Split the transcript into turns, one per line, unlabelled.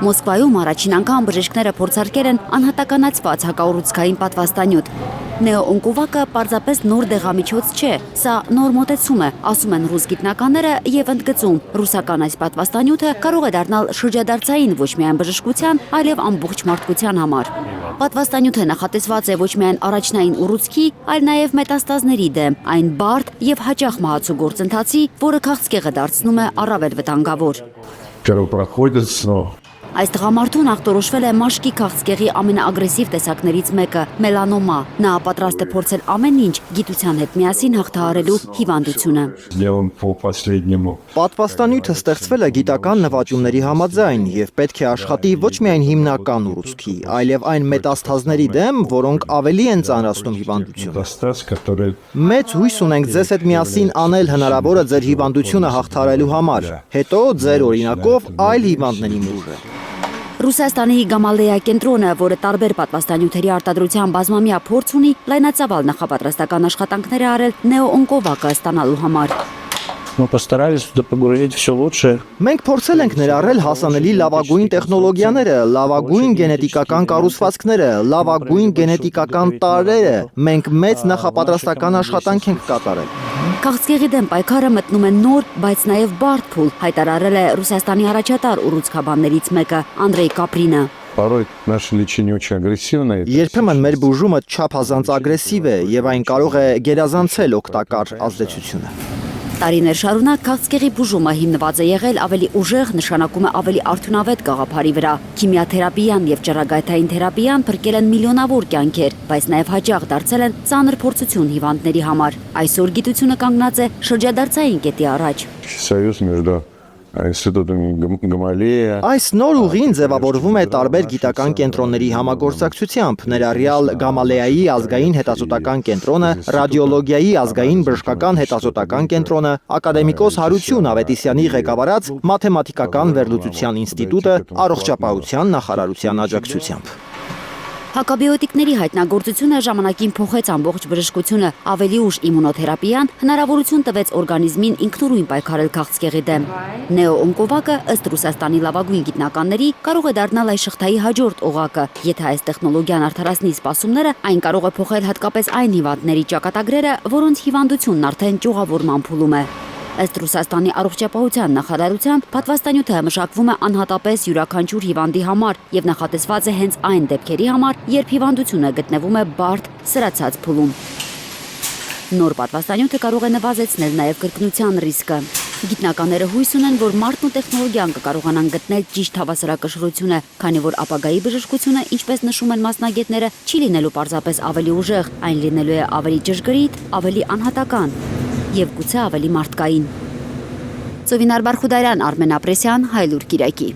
Մոսկվայում առաջին անգամ բժիշկները փորձարկել են անհատականացված հակաուռուցքային պատվաստանյութ։ Նեոօնկովակը պարզապես նոր դեղամիջոց չէ, սա նոր մոտեցում է, ասում են ռուս գիտնականները եւ ընդգծում, ռուսական այս պատվաստանյութը կարող է դառնալ շրջադարձային ոչ միայն բժշկության, այլև ամբողջ մարդկության համար։ Պատվաստանյութը նախատեսված է ոչ միայն առաջնային ուռուցքի, այլ նաև մետաստազների դեմ, այն բարդ եւ հաճախ մահացու գործընթացի, որը քաղցկեղը դարձնում է առավել վտանգավոր։ Այս տղամարդուն ախտորոշվել է մաշկի քաղցկեղի ամենաագրեսիվ տեսակներից մեկը՝ մելանոմա։ Նա պատրաստ է փորձել ամեն ինչ գիտության հետ միասին հաղթահարելու հիվանդությունը։
Պատվաստանյութը ստեղծվել է գիտական նվաճումների համաձայն եւ պետք է աշխատի ոչ միայն հիմնական ուռուցքի, այլև այն մետաստազների դեմ, որոնք ավելի են ծանրացնում հիվանդությունը։ Մեծ հույս ունենք ձեզ հետ միասին անել հնարավորը ձեր հիվանդությունը հաղթահարելու համար, հետո ձեր օրինակով այլ հիվանդների ուժը։
Ռուսաստանի Գամալեա կենտրոնը, որը տարբեր պատվաստանյութերի արտադրության բազմամյա փորձ ունի, լայնածավալ նախապատրաստական աշխատանքներ է արել նեոօնկովակը ստանալու համար։
Մենք փորձել ենք ներառել հասանելի լավագույն տեխնոլոգիաները, լավագույն գենետիկական կառուցվածքները, լավագույն գենետիկական տարրերը։ Մենք մեծ նախապատրաստական աշխատանք ենք կատարել։
Քաղցկեղի դեմ պայքարը մտնում է նոր, բայց նաև բարդ փուլ, հայտարարել է Ռուսաստանի առաջատար ուռուցքաբաններից մեկը Անդրեյ Կապրինը։
Երբեմն մեր բուժումը չափազանց ագրեսիվ է եւ այն կարող է գերազանցել օգտակար ազդեցությունը։
Տարիներ շարունակ քաղցկեղի բուժումը հիմնված է եղել ավելի ուժեղ, նշանակում է ավելի արդյունավետ գաղափարի վրա։ Քիմիաթերապիան եւ ճառագայթային թերապիան փրկել են միլիոնավոր կյանքեր, բայց նաև հաճախ դարձել են ծանր փորձություն հիվանդների համար։ Այսօր գիտությունը կանգնած է շրջադարձային կետի առաջ։
Այս նոր ուղին ձևավորվում է տարբեր գիտական կենտրոնների համագործակցությամբ, ներառյալ Գամալեայի ազգային հետազոտական կենտրոնը, ռադիոլոգիայի ազգային բժշկական հետազոտական կենտրոնը, ակադեմիկոս Հարություն Ավետիսյանի ղեկավարած մաթեմատիկական վերլուծության ինստիտուտը, առողջապահության նախարարության աջակցությամբ։
Հակաբիոտիկների հայտնագործությունը ժամանակին փոխեց ամբողջ բժշկությունը, ավելի ուշ իմունոթերապիան հնարավորություն տվեց օրգանիզմին ինքնուրույն պայքարել քաղցկեղի դեմ։ Նեոօնկովակը, ըստ Ռուսաստանի լավագույն գիտնականների, կարող է դառնալ այս շղթայի հաջորդ օղակը։ Եթե այս տեխնոլոգիան արդարացնի սպասումները, այն կարող է փոխել հատկապես այն հիվանդների ճակատագրերը, որոնց հիվանդությունն արդեն ճյուղավորման փուլում է։ Ըստ Ռուսաստանի առողջապահության նախարարության, պատվաստանյութը մշակվում է անհատապես յուրաքանչյուր հիվանդի համար եւ նախատեսված է հենց այն դեպքերի համար, երբ հիվանդությունը գտնվում է բարդ, սրացած փուլում։ Նոր պատվաստանյութը կարող է նվազեցնել նաեւ կրկնության ռիսկը։ Գիտնականները հույս ունեն, որ մարդն ու տեխնոլոգիան կկարողանան գտնել ճիշտ հավասարակշռությունը, քանի որ ապագայի բժշկությունը, ինչպես նշում են մասնագետները, չի լինելու պարզապես ավելի ուժեղ, այն լինելու է ավելի ճշգրիտ, ավելի անհատական եւ գուցե ավելի մարդկային։ Ծովինար Բարխուդարյան, Արմեն Ապրեսյան, Հայլուր Կիրակի։